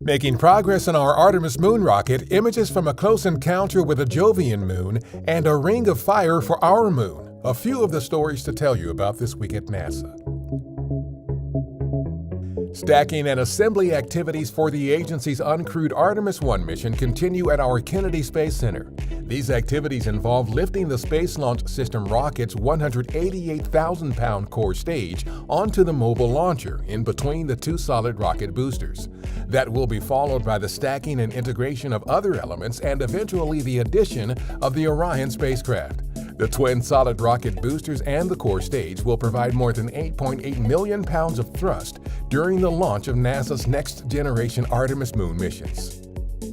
Making progress on our Artemis Moon rocket, images from a close encounter with a Jovian moon, and a ring of fire for our moon. A few of the stories to tell you about this week at NASA. Stacking and assembly activities for the agency's uncrewed Artemis 1 mission continue at our Kennedy Space Center. These activities involve lifting the Space Launch System rocket's 188,000-pound core stage onto the mobile launcher in between the two solid rocket boosters. That will be followed by the stacking and integration of other elements and eventually the addition of the Orion spacecraft. The twin solid rocket boosters and the core stage will provide more than 8.8 million pounds of thrust during the launch of NASA's next-generation Artemis Moon missions.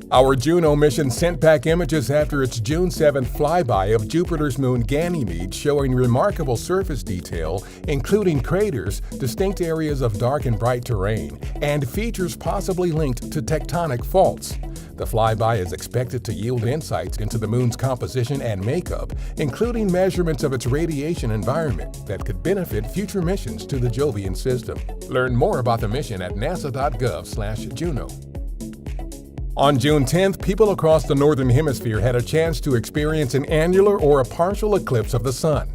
Our Juno mission sent back images after its June 7th flyby of Jupiter's moon Ganymede, showing remarkable surface detail, including craters, distinct areas of dark and bright terrain, and features possibly linked to tectonic faults. The flyby is expected to yield insights into the moon's composition and makeup, including measurements of its radiation environment that could benefit future missions to the Jovian system. Learn more about the mission at nasa.gov/Juno. On June 10th, people across the Northern Hemisphere had a chance to experience an annular or a partial eclipse of the Sun.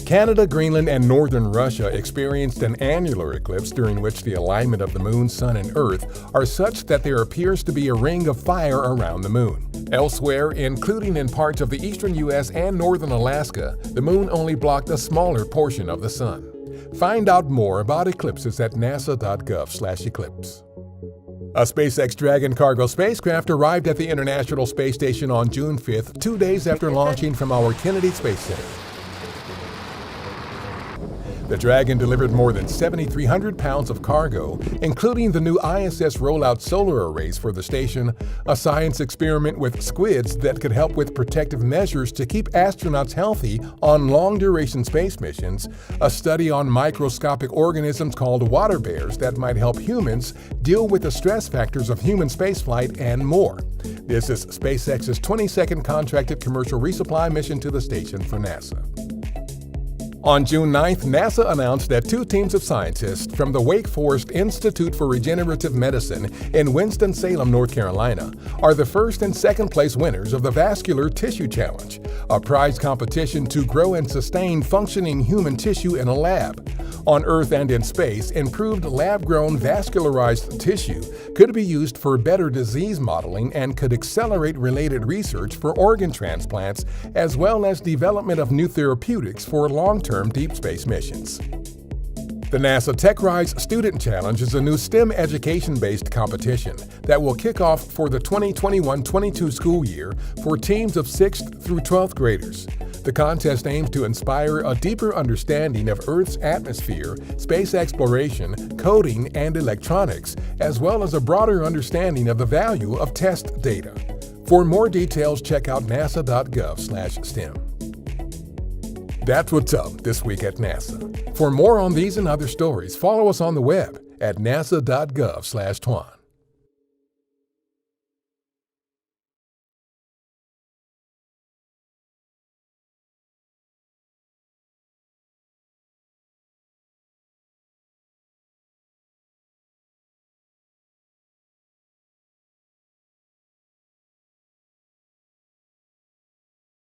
Canada, Greenland, and northern Russia experienced an annular eclipse during which the alignment of the Moon, Sun, and Earth are such that there appears to be a ring of fire around the Moon. Elsewhere, including in parts of the eastern U.S. and northern Alaska, the Moon only blocked a smaller portion of the Sun. Find out more about eclipses at nasa.gov/eclipse. A SpaceX Dragon cargo spacecraft arrived at the International Space Station on June 5th, 2 days after launching from our Kennedy Space Center. The Dragon delivered more than 7,300 pounds of cargo, including the new ISS rollout solar arrays for the station, a science experiment with squids that could help with protective measures to keep astronauts healthy on long-duration space missions, a study on microscopic organisms called water bears that might help humans deal with the stress factors of human spaceflight, and more. This is SpaceX's 22nd contracted commercial resupply mission to the station for NASA. On June 9th, NASA announced that two teams of scientists from the Wake Forest Institute for Regenerative Medicine in Winston-Salem, North Carolina, are the first and second place winners of the Vascular Tissue Challenge, a prize competition to grow and sustain functioning human tissue in a lab. On Earth and in space, improved lab-grown vascularized tissue could be used for better disease modeling and could accelerate related research for organ transplants, as well as development of new therapeutics for long-term deep space missions. The NASA TechRise Student Challenge is a new STEM education-based competition that will kick off for the 2021-22 school year for teams of 6th through 12th graders. The contest aims to inspire a deeper understanding of Earth's atmosphere, space exploration, coding, and electronics, as well as a broader understanding of the value of test data. For more details, check out nasa.gov/STEM. That's what's up this week at NASA. For more on these and other stories, follow us on the web at nasa.gov/Twan.